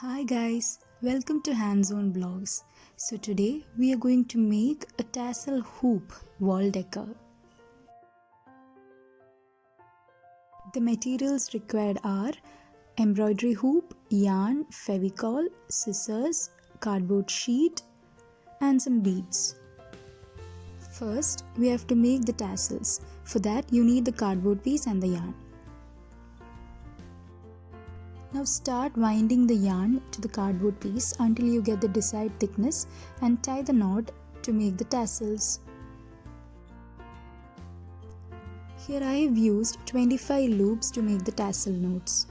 Hi guys, welcome to Hands-On Blogs. So today we are going to make a tassel hoop wall decor. The materials required are embroidery hoop, yarn, fevicol, scissors, cardboard sheet and some beads. First, we have to make the tassels. For that you need the cardboard piece and the yarn. Now start winding the yarn to the cardboard piece until you get the desired thickness and tie the knot to make the tassels. Here I have used 25 loops to make the tassel knots.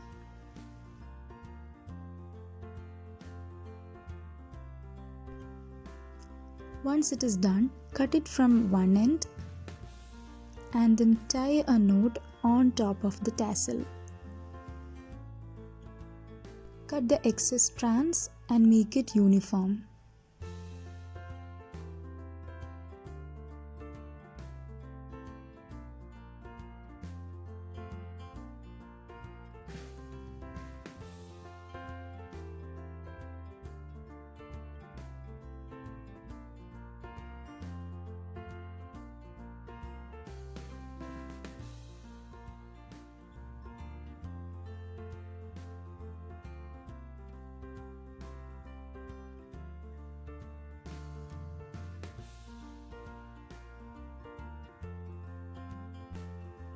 Once it is done, cut it from one end and then tie a knot on top of the tassel. Cut the excess strands and make it uniform.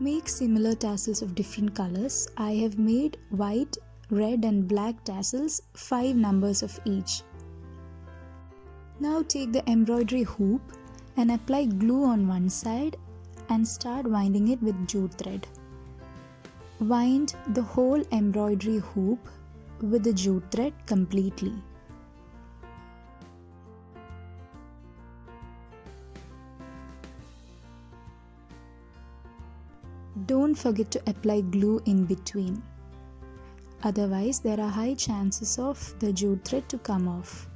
Make similar tassels of different colors. I have made white, red and black tassels, 5 numbers of each. Now take the embroidery hoop and apply glue on one side and start winding it with jute thread. Wind the whole embroidery hoop with the jute thread completely. Don't forget to apply glue in between. Otherwise, there are high chances of the jute thread to come off.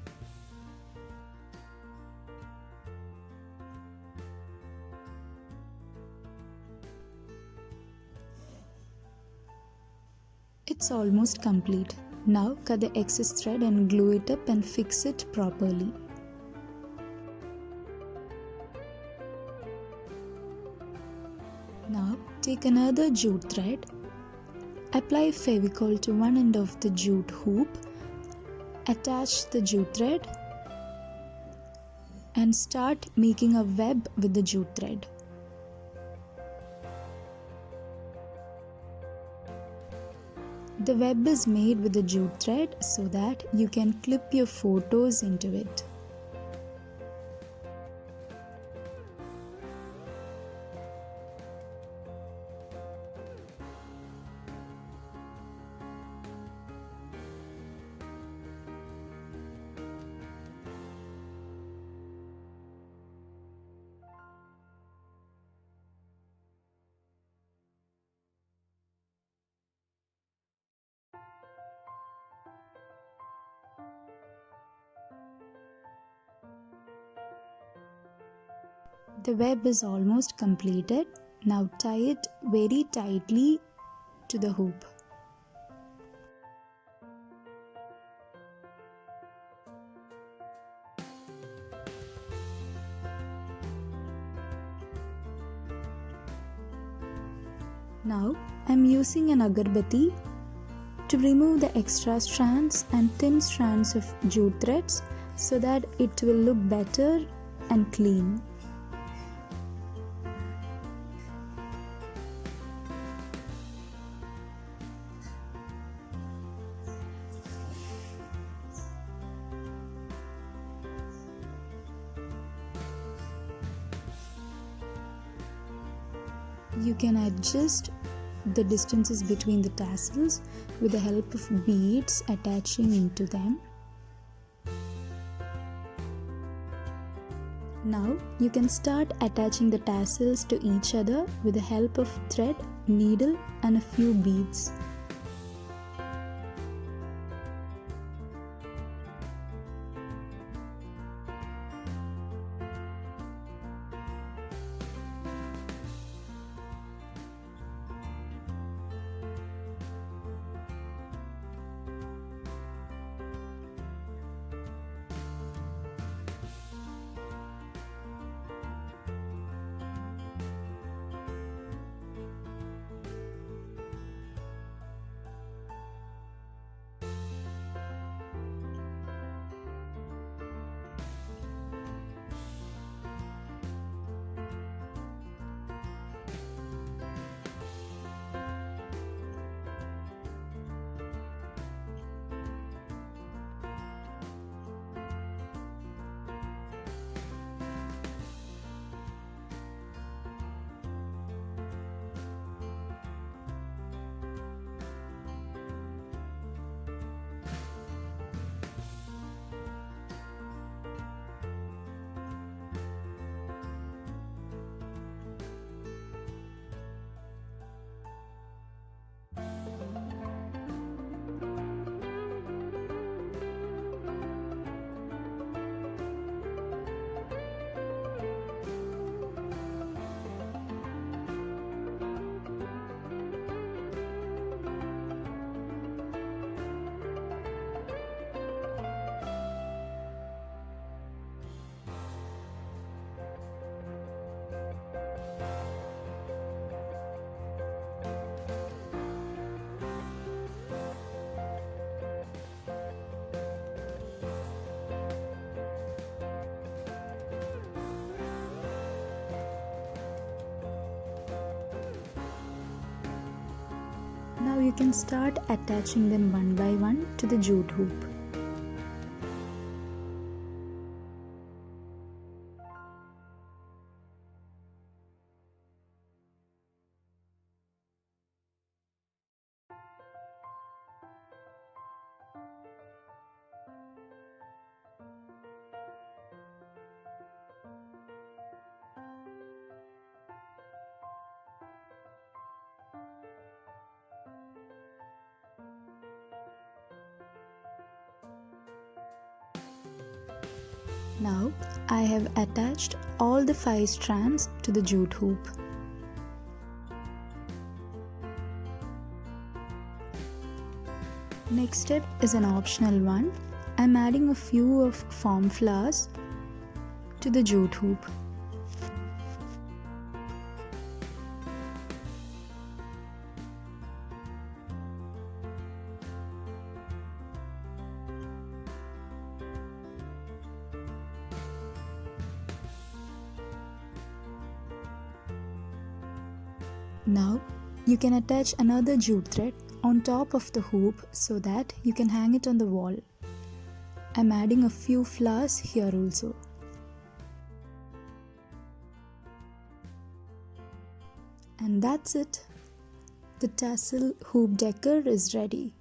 It's almost complete. Now cut the excess thread and glue it up and fix it properly. Now take another jute thread, apply fevicol to one end of the jute hoop, attach the jute thread and start making a web with the jute thread. The web is made with the jute thread so that you can clip your photos into it. The web is almost completed. Now tie it very tightly to the hoop. Now I am using an agarbatti to remove the extra strands and thin strands of jute threads so that it will look better and clean. You can adjust the distances between the tassels with the help of beads attaching into them. Now you can start attaching the tassels to each other with the help of thread, needle and a few beads. you can start attaching them one by one to the jute hoop. Now I have attached all the 5 strands to the jute hoop. Next step is an optional one. I'm adding a few of foam flowers to the jute hoop. Now you can attach another jute thread on top of the hoop so that you can hang it on the wall. I'm adding a few flowers here also. And that's it. The tassel hoop decor is ready.